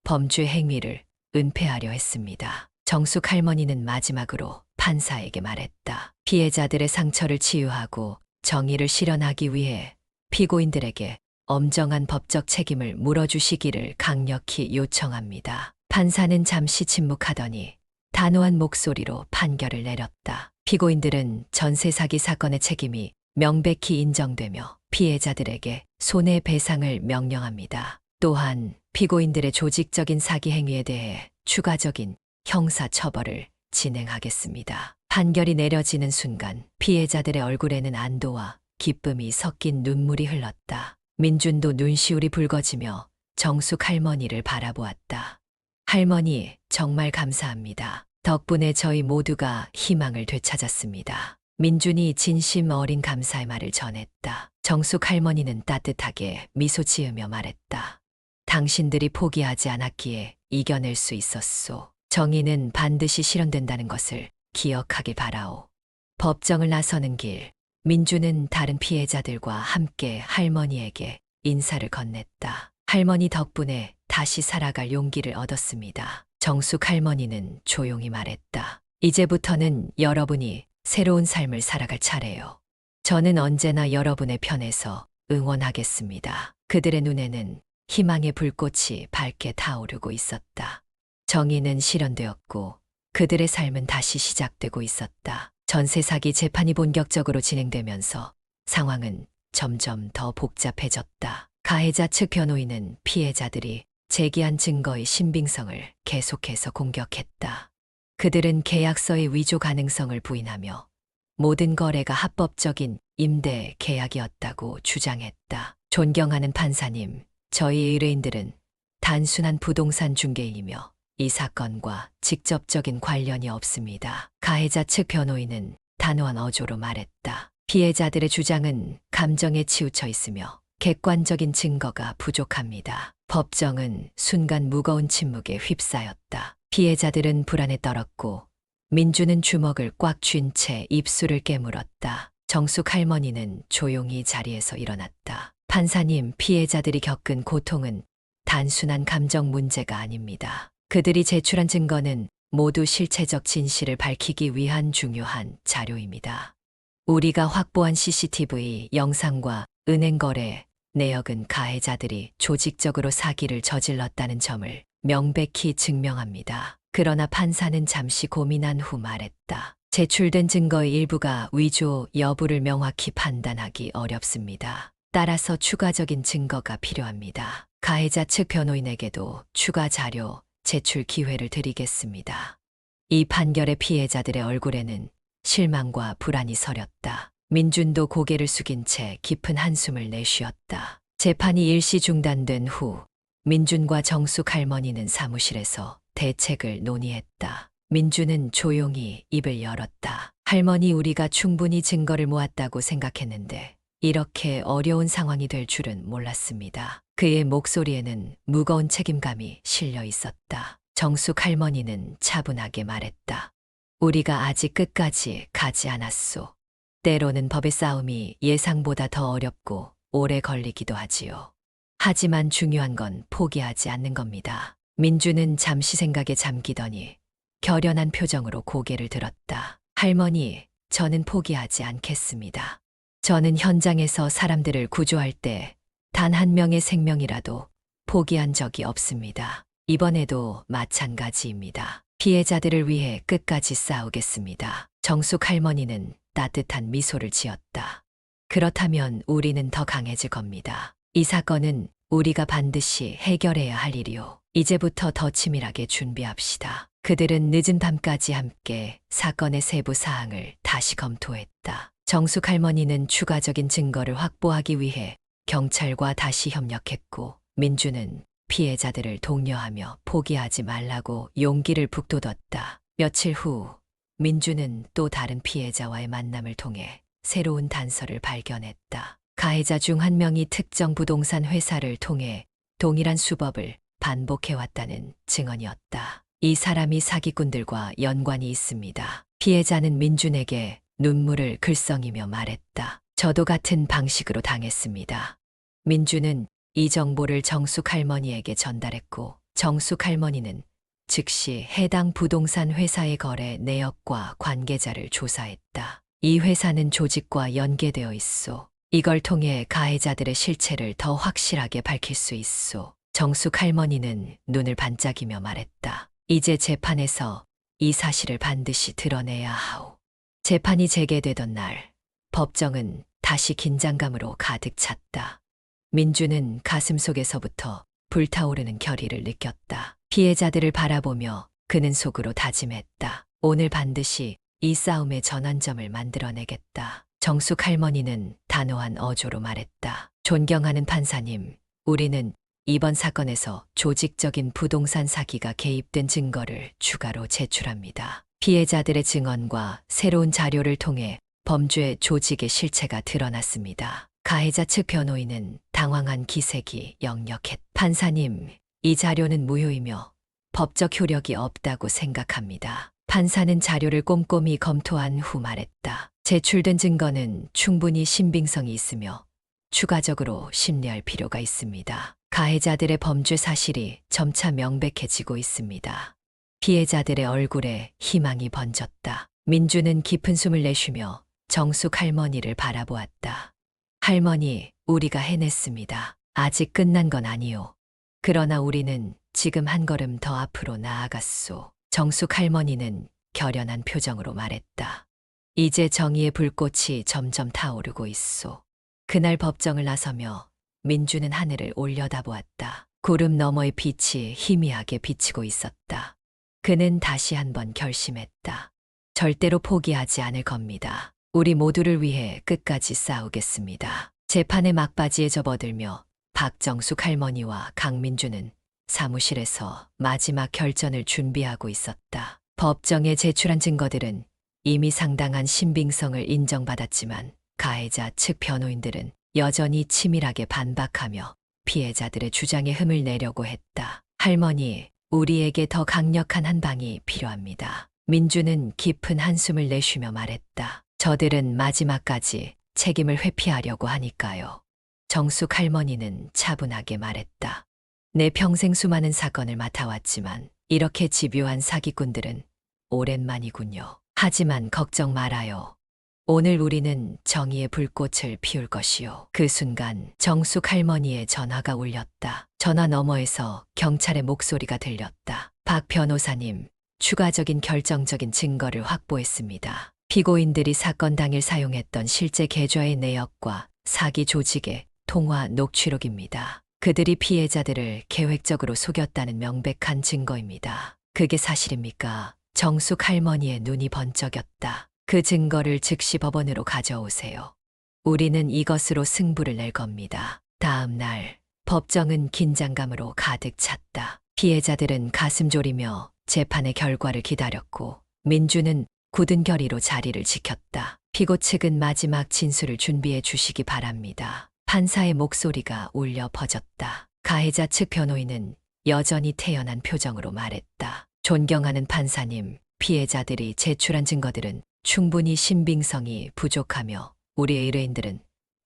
범죄 행위를 은폐하려 했습니다. 정숙 할머니는 마지막으로 판사에게 말했다. 피해자들의 상처를 치유하고 정의를 실현하기 위해 피고인들에게 엄정한 법적 책임을 물어주시기를 강력히 요청합니다. 판사는 잠시 침묵하더니 단호한 목소리로 판결을 내렸다. 피고인들은 전세 사기 사건의 책임이 명백히 인정되며 피해자들에게 손해배상을 명령합니다. 또한 피고인들의 조직적인 사기 행위에 대해 추가적인 형사 처벌을 진행하겠습니다. 판결이 내려지는 순간 피해자들의 얼굴에는 안도와 기쁨이 섞인 눈물이 흘렀다. 민준도 눈시울이 붉어지며 정숙 할머니를 바라보았다. 할머니, 정말 감사합니다. 덕분에 저희 모두가 희망을 되찾았습니다. 민준이 진심 어린 감사의 말을 전했다. 정숙 할머니는 따뜻하게 미소 지으며 말했다. 당신들이 포기하지 않았기에 이겨낼 수 있었소. 정의는 반드시 실현된다는 것을 기억하길 바라오. 법정을 나서는 길, 민주는 다른 피해자들과 함께 할머니에게 인사를 건넸다. 할머니 덕분에 다시 살아갈 용기를 얻었습니다. 정숙 할머니는 조용히 말했다. 이제부터는 여러분이 새로운 삶을 살아갈 차례요. 저는 언제나 여러분의 편에서 응원하겠습니다. 그들의 눈에는 희망의 불꽃이 밝게 타오르고 있었다. 정의는 실현되었고 그들의 삶은 다시 시작되고 있었다. 전세 사기 재판이 본격적으로 진행되면서 상황은 점점 더 복잡해졌다. 가해자 측 변호인은 피해자들이 제기한 증거의 신빙성을 계속해서 공격했다. 그들은 계약서의 위조 가능성을 부인하며 모든 거래가 합법적인 임대 계약이었다고 주장했다. 존경하는 판사님, 저희 의뢰인들은 단순한 부동산 중개인이며 이 사건과 직접적인 관련이 없습니다. 가해자 측 변호인은 단호한 어조로 말했다. 피해자들의 주장은 감정에 치우쳐 있으며 객관적인 증거가 부족합니다. 법정은 순간 무거운 침묵에 휩싸였다. 피해자들은 불안에 떨었고 민주는 주먹을 꽉 쥔 채 입술을 깨물었다. 정숙 할머니는 조용히 자리에서 일어났다. 판사님, 피해자들이 겪은 고통은 단순한 감정 문제가 아닙니다. 그들이 제출한 증거는 모두 실체적 진실을 밝히기 위한 중요한 자료입니다. 우리가 확보한 CCTV 영상과 은행 거래 내역은 가해자들이 조직적으로 사기를 저질렀다는 점을 명백히 증명합니다. 그러나 판사는 잠시 고민한 후 말했다. 제출된 증거의 일부가 위조 여부를 명확히 판단하기 어렵습니다. 따라서 추가적인 증거가 필요합니다. 가해자 측 변호인에게도 추가 자료 제출 기회를 드리겠습니다. 이 판결의 피해자들의 얼굴에는 실망과 불안이 서렸다. 민준도 고개를 숙인 채 깊은 한숨을 내쉬었다. 재판이 일시 중단된 후 민준과 정숙 할머니는 사무실에서 대책을 논의했다. 민준은 조용히 입을 열었다. 할머니, 우리가 충분히 증거를 모았다고 생각했는데 이렇게 어려운 상황이 될 줄은 몰랐습니다. 그의 목소리에는 무거운 책임감이 실려 있었다. 정숙 할머니는 차분하게 말했다. 우리가 아직 끝까지 가지 않았소. 때로는 법의 싸움이 예상보다 더 어렵고 오래 걸리기도 하지요. 하지만 중요한 건 포기하지 않는 겁니다. 민주는 잠시 생각에 잠기더니 결연한 표정으로 고개를 들었다. 할머니, 저는 포기하지 않겠습니다. 저는 현장에서 사람들을 구조할 때 단 한 명의 생명이라도 포기한 적이 없습니다. 이번에도 마찬가지입니다. 피해자들을 위해 끝까지 싸우겠습니다. 정숙 할머니는 따뜻한 미소를 지었다. 그렇다면 우리는 더 강해질 겁니다. 이 사건은 우리가 반드시 해결해야 할 일이요. 이제부터 더 치밀하게 준비합시다. 그들은 늦은 밤까지 함께 사건의 세부 사항을 다시 검토했다. 정숙 할머니는 추가적인 증거를 확보하기 위해 경찰과 다시 협력했고 민주는 피해자들을 독려하며 포기하지 말라고 용기를 북돋웠다. 며칠 후 민주는 또 다른 피해자와의 만남을 통해 새로운 단서를 발견했다. 가해자 중 한 명이 특정 부동산 회사를 통해 동일한 수법을 반복해왔다는 증언이었다. 이 사람이 사기꾼들과 연관이 있습니다. 피해자는 민준에게 눈물을 글썽이며 말했다. 저도 같은 방식으로 당했습니다. 민준은 이 정보를 정숙 할머니에게 전달했고 정숙 할머니는 즉시 해당 부동산 회사의 거래 내역과 관계자를 조사했다. 이 회사는 조직과 연계되어 있어. 이걸 통해 가해자들의 실체를 더 확실하게 밝힐 수 있어. 정숙 할머니는 눈을 반짝이며 말했다. 이제 재판에서 이 사실을 반드시 드러내야 하오. 재판이 재개되던 날, 법정은 다시 긴장감으로 가득 찼다. 민주는 가슴속에서부터 불타오르는 결의를 느꼈다. 피해자들을 바라보며 그는 속으로 다짐했다. 오늘 반드시 이 싸움의 전환점을 만들어내겠다. 정숙 할머니는 단호한 어조로 말했다. 존경하는 판사님, 우리는 이번 사건에서 조직적인 부동산 사기가 개입된 증거를 추가로 제출합니다. 피해자들의 증언과 새로운 자료를 통해 범죄 조직의 실체가 드러났습니다. 가해자 측 변호인은 당황한 기색이 역력했다. 판사님, 이 자료는 무효이며 법적 효력이 없다고 생각합니다. 판사는 자료를 꼼꼼히 검토한 후 말했다. 제출된 증거는 충분히 신빙성이 있으며 추가적으로 심리할 필요가 있습니다. 가해자들의 범죄 사실이 점차 명백해지고 있습니다. 피해자들의 얼굴에 희망이 번졌다. 민주는 깊은 숨을 내쉬며 정숙 할머니를 바라보았다. 할머니, 우리가 해냈습니다. 아직 끝난 건 아니오. 그러나 우리는 지금 한 걸음 더 앞으로 나아갔소. 정숙 할머니는 결연한 표정으로 말했다. 이제 정의의 불꽃이 점점 타오르고 있소. 그날 법정을 나서며 민주는 하늘을 올려다보았다. 구름 너머의 빛이 희미하게 비치고 있었다. 그는 다시 한번 결심했다. 절대로 포기하지 않을 겁니다. 우리 모두를 위해 끝까지 싸우겠습니다. 재판의 막바지에 접어들며 박정숙 할머니와 강민주는 사무실에서 마지막 결전을 준비하고 있었다. 법정에 제출한 증거들은 이미 상당한 신빙성을 인정받았지만 가해자 측 변호인들은 여전히 치밀하게 반박하며 피해자들의 주장에 흠을 내려고 했다. 할머니, 우리에게 더 강력한 한 방이 필요합니다. 민주는 깊은 한숨을 내쉬며 말했다. 저들은 마지막까지 책임을 회피하려고 하니까요. 정숙 할머니는 차분하게 말했다. 내 평생 수많은 사건을 맡아왔지만 이렇게 집요한 사기꾼들은 오랜만이군요. 하지만 걱정 말아요. 오늘 우리는 정의의 불꽃을 피울 것이요. 그 순간 정숙 할머니의 전화가 울렸다. 전화 너머에서 경찰의 목소리가 들렸다. 박 변호사님, 추가적인 결정적인 증거를 확보했습니다. 피고인들이 사건 당일 사용했던 실제 계좌의 내역과 사기 조직의 통화 녹취록입니다. 그들이 피해자들을 계획적으로 속였다는 명백한 증거입니다. 그게 사실입니까? 정숙 할머니의 눈이 번쩍였다. 그 증거를 즉시 법원으로 가져오세요. 우리는 이것으로 승부를 낼 겁니다. 다음 날, 법정은 긴장감으로 가득 찼다. 피해자들은 가슴 졸이며 재판의 결과를 기다렸고, 민주는 굳은 결의로 자리를 지켰다. 피고 측은 마지막 진술을 준비해 주시기 바랍니다. 판사의 목소리가 울려 퍼졌다. 가해자 측 변호인은 여전히 태연한 표정으로 말했다. 존경하는 판사님, 피해자들이 제출한 증거들은 충분히 신빙성이 부족하며 우리의 의뢰인들은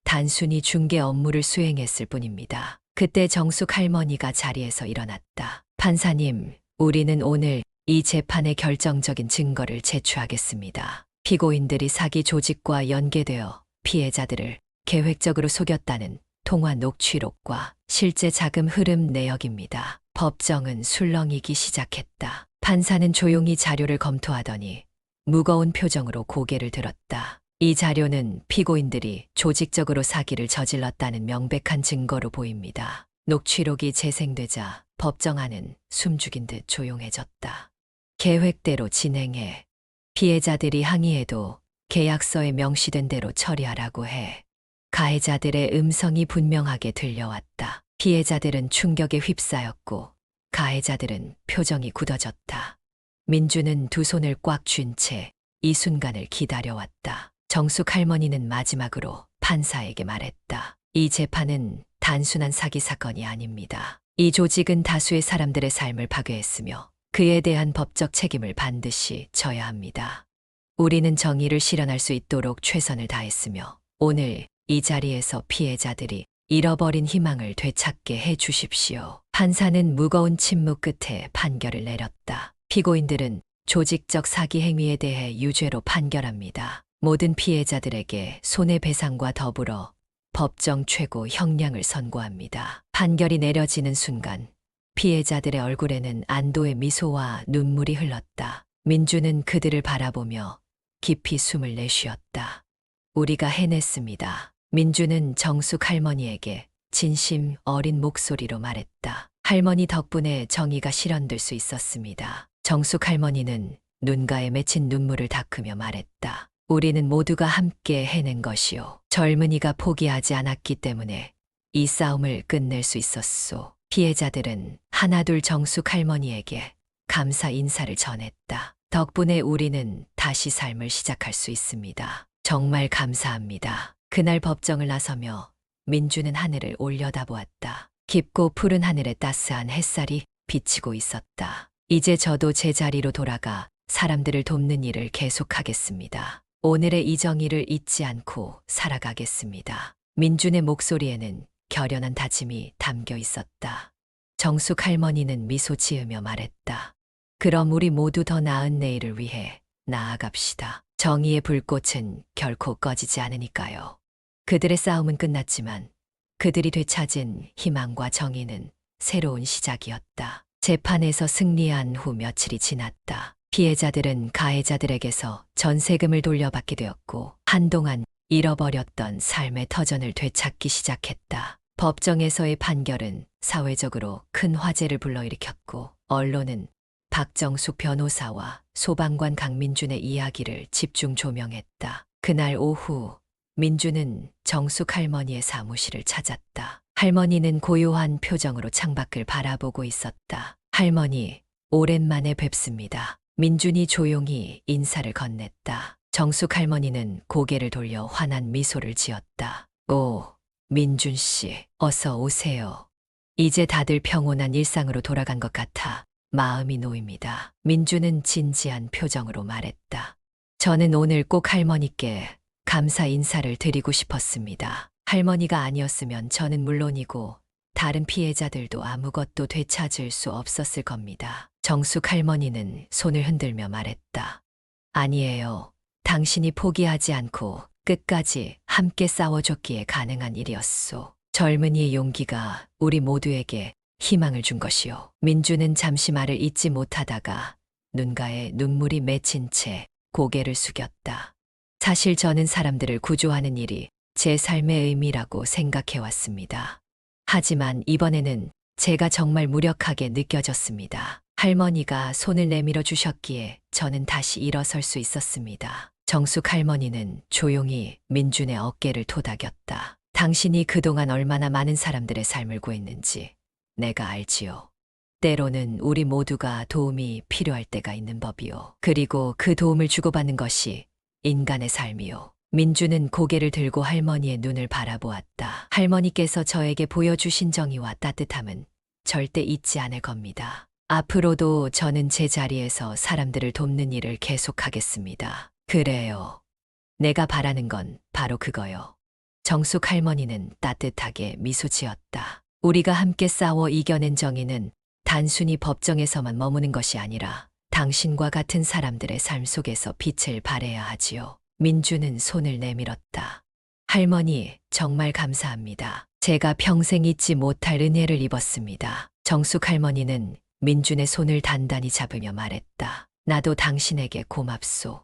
단순히 중개 업무를 수행했을 뿐입니다. 그때 정숙 할머니가 자리에서 일어났다. 판사님, 우리는 오늘 이 재판의 결정적인 증거를 제출하겠습니다. 피고인들이 사기 조직과 연계되어 피해자들을 계획적으로 속였다는 통화 녹취록과 실제 자금 흐름 내역입니다. 법정은 술렁이기 시작했다. 판사는 조용히 자료를 검토하더니 무거운 표정으로 고개를 들었다. 이 자료는 피고인들이 조직적으로 사기를 저질렀다는 명백한 증거로 보입니다. 녹취록이 재생되자 법정 안은 숨죽인 듯 조용해졌다. 계획대로 진행해. 피해자들이 항의해도 계약서에 명시된 대로 처리하라고 해. 가해자들의 음성이 분명하게 들려왔다. 피해자들은 충격에 휩싸였고 가해자들은 표정이 굳어졌다. 민주는 두 손을 꽉 쥔 채 이 순간을 기다려왔다. 정숙 할머니는 마지막으로 판사에게 말했다. 이 재판은 단순한 사기 사건이 아닙니다. 이 조직은 다수의 사람들의 삶을 파괴했으며 그에 대한 법적 책임을 반드시 져야 합니다. 우리는 정의를 실현할 수 있도록 최선을 다했으며 오늘 이 자리에서 피해자들이 잃어버린 희망을 되찾게 해 주십시오. 판사는 무거운 침묵 끝에 판결을 내렸다. 피고인들은 조직적 사기 행위에 대해 유죄로 판결합니다. 모든 피해자들에게 손해배상과 더불어 법정 최고 형량을 선고합니다. 판결이 내려지는 순간 피해자들의 얼굴에는 안도의 미소와 눈물이 흘렀다. 민주는 그들을 바라보며 깊이 숨을 내쉬었다. 우리가 해냈습니다. 민주는 정숙 할머니에게 진심 어린 목소리로 말했다. 할머니 덕분에 정의가 실현될 수 있었습니다. 정숙 할머니는 눈가에 맺힌 눈물을 닦으며 말했다. 우리는 모두가 함께 해낸 것이요. 젊은이가 포기하지 않았기 때문에 이 싸움을 끝낼 수 있었소. 피해자들은 하나둘 정숙 할머니에게 감사 인사를 전했다. 덕분에 우리는 다시 삶을 시작할 수 있습니다. 정말 감사합니다. 그날 법정을 나서며 민주는 하늘을 올려다보았다. 깊고 푸른 하늘에 따스한 햇살이 비치고 있었다. 이제 저도 제 자리로 돌아가 사람들을 돕는 일을 계속하겠습니다. 오늘의 이 정의를 잊지 않고 살아가겠습니다. 민준의 목소리에는 결연한 다짐이 담겨 있었다. 정숙 할머니는 미소 지으며 말했다. 그럼 우리 모두 더 나은 내일을 위해 나아갑시다. 정의의 불꽃은 결코 꺼지지 않으니까요. 그들의 싸움은 끝났지만 그들이 되찾은 희망과 정의는 새로운 시작이었다. 재판에서 승리한 후 며칠이 지났다. 피해자들은 가해자들에게서 전세금을 돌려받게 되었고 한동안 잃어버렸던 삶의 터전을 되찾기 시작했다. 법정에서의 판결은 사회적으로 큰 화제를 불러일으켰고 언론은 박정숙 변호사와 소방관 강민준의 이야기를 집중 조명했다. 그날 오후 민준은 정숙 할머니의 사무실을 찾았다. 할머니는 고요한 표정으로 창밖을 바라보고 있었다. 할머니, 오랜만에 뵙습니다. 민준이 조용히 인사를 건넸다. 정숙 할머니는 고개를 돌려 환한 미소를 지었다. 오, 민준 씨, 어서 오세요. 이제 다들 평온한 일상으로 돌아간 것 같아 마음이 놓입니다. 민준은 진지한 표정으로 말했다. 저는 오늘 꼭 할머니께 감사 인사를 드리고 싶었습니다. 할머니가 아니었으면 저는 물론이고 다른 피해자들도 아무것도 되찾을 수 없었을 겁니다. 정숙 할머니는 손을 흔들며 말했다. 아니에요. 당신이 포기하지 않고 끝까지 함께 싸워줬기에 가능한 일이었소. 젊은이의 용기가 우리 모두에게 희망을 준 것이요. 민주는 잠시 말을 잇지 못하다가 눈가에 눈물이 맺힌 채 고개를 숙였다. 사실 저는 사람들을 구조하는 일이 제 삶의 의미라고 생각해왔습니다. 하지만 이번에는 제가 정말 무력하게 느껴졌습니다. 할머니가 손을 내밀어 주셨기에 저는 다시 일어설 수 있었습니다. 정숙 할머니는 조용히 민준의 어깨를 토닥였다. 당신이 그동안 얼마나 많은 사람들의 삶을 구했는지 내가 알지요. 때로는 우리 모두가 도움이 필요할 때가 있는 법이요. 그리고 그 도움을 주고받는 것이 인간의 삶이요. 민주는 고개를 들고 할머니의 눈을 바라보았다. 할머니께서 저에게 보여주신 정의와 따뜻함은 절대 잊지 않을 겁니다. 앞으로도 저는 제 자리에서 사람들을 돕는 일을 계속하겠습니다. 그래요. 내가 바라는 건 바로 그거요. 정숙 할머니는 따뜻하게 미소 지었다. 우리가 함께 싸워 이겨낸 정의는 단순히 법정에서만 머무는 것이 아니라 당신과 같은 사람들의 삶 속에서 빛을 발해야 하지요. 민주는 손을 내밀었다. 할머니, 정말 감사합니다. 제가 평생 잊지 못할 은혜를 입었습니다. 정숙 할머니는 민준의 손을 단단히 잡으며 말했다. 나도 당신에게 고맙소.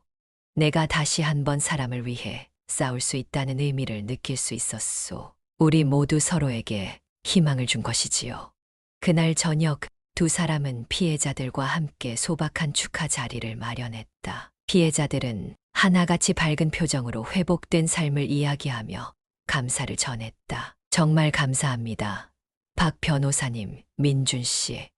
내가 다시 한번 사람을 위해 싸울 수 있다는 의미를 느낄 수 있었소. 우리 모두 서로에게 희망을 준 것이지요. 그날 저녁 두 사람은 피해자들과 함께 소박한 축하 자리를 마련했다. 피해자들은 하나같이 밝은 표정으로 회복된 삶을 이야기하며 감사를 전했다. 정말 감사합니다. 박 변호사님, 민준 씨.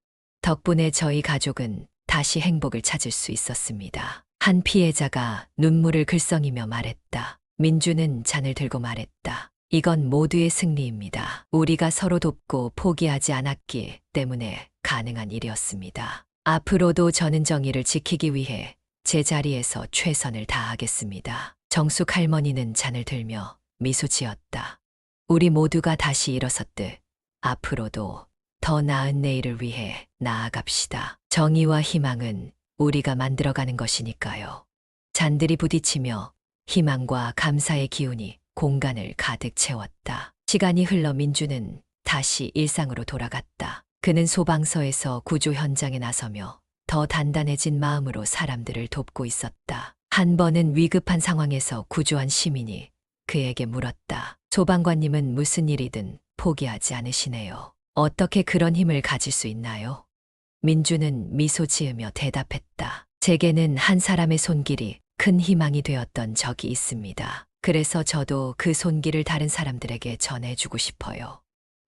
덕분에 저희 가족은 다시 행복을 찾을 수 있었습니다. 한 피해자가 눈물을 글썽이며 말했다. 민준은 잔을 들고 말했다. 이건 모두의 승리입니다. 우리가 서로 돕고 포기하지 않았기 때문에 가능한 일이었습니다. 앞으로도 저는 정의를 지키기 위해 제자리에서 최선을 다하겠습니다. 정숙 할머니는 잔을 들며 미소 지었다. 우리 모두가 다시 일어섰듯 앞으로도 더 나은 내일을 위해 나아갑시다. 정의와 희망은 우리가 만들어가는 것이니까요. 잔들이 부딪히며 희망과 감사의 기운이 공간을 가득 채웠다. 시간이 흘러 민주는 다시 일상으로 돌아갔다. 그는 소방서에서 구조 현장에 나서며 더 단단해진 마음으로 사람들을 돕고 있었다. 한 번은 위급한 상황에서 구조한 시민이 그에게 물었다. 소방관님은 무슨 일이든 포기하지 않으시네요. 어떻게 그런 힘을 가질 수 있나요? 민주는 미소 지으며 대답했다. 제게는 한 사람의 손길이 큰 희망이 되었던 적이 있습니다. 그래서 저도 그 손길을 다른 사람들에게 전해주고 싶어요.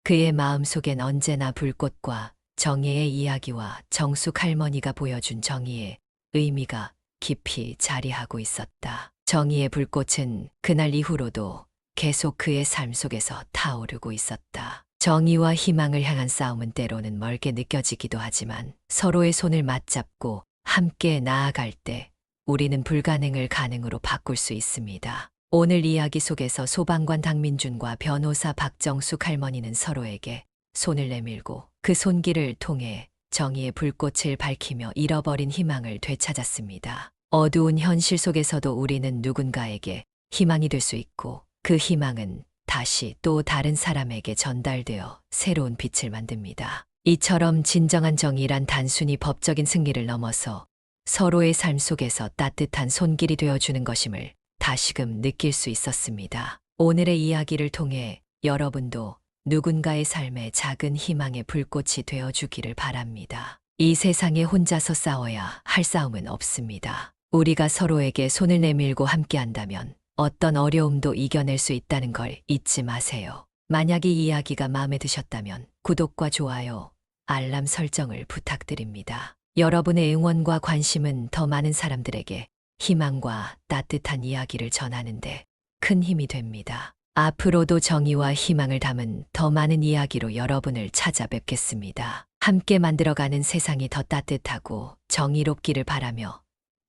그의 마음속엔 언제나 불꽃과 정의의 이야기와 정숙 할머니가 보여준 정의의 의미가 깊이 자리하고 있었다. 정의의 불꽃은 그날 이후로도 계속 그의 삶 속에서 타오르고 있었다. 정의와 희망을 향한 싸움은 때로는 멀게 느껴지기도 하지만 서로의 손을 맞잡고 함께 나아갈 때 우리는 불가능을 가능으로 바꿀 수 있습니다. 오늘 이야기 속에서 소방관 당민준과 변호사 박정숙 할머니는 서로에게 손을 내밀고 그 손길을 통해 정의의 불꽃을 밝히며 잃어버린 희망을 되찾았습니다. 어두운 현실 속에서도 우리는 누군가에게 희망이 될 수 있고 그 희망은 다시 또 다른 사람에게 전달되어 새로운 빛을 만듭니다. 이처럼 진정한 정의란 단순히 법적인 승리를 넘어서 서로의 삶 속에서 따뜻한 손길이 되어주는 것임을 다시금 느낄 수 있었습니다. 오늘의 이야기를 통해 여러분도 누군가의 삶에 작은 희망의 불꽃이 되어주기를 바랍니다. 이 세상에 혼자서 싸워야 할 싸움은 없습니다. 우리가 서로에게 손을 내밀고 함께한다면 어떤 어려움도 이겨낼 수 있다는 걸 잊지 마세요. 만약 이 이야기가 마음에 드셨다면 구독과 좋아요, 알람 설정을 부탁드립니다. 여러분의 응원과 관심은 더 많은 사람들에게 희망과 따뜻한 이야기를 전하는데 큰 힘이 됩니다. 앞으로도 정의와 희망을 담은 더 많은 이야기로 여러분을 찾아뵙겠습니다. 함께 만들어가는 세상이 더 따뜻하고 정의롭기를 바라며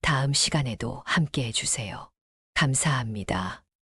다음 시간에도 함께 해주세요. 감사합니다.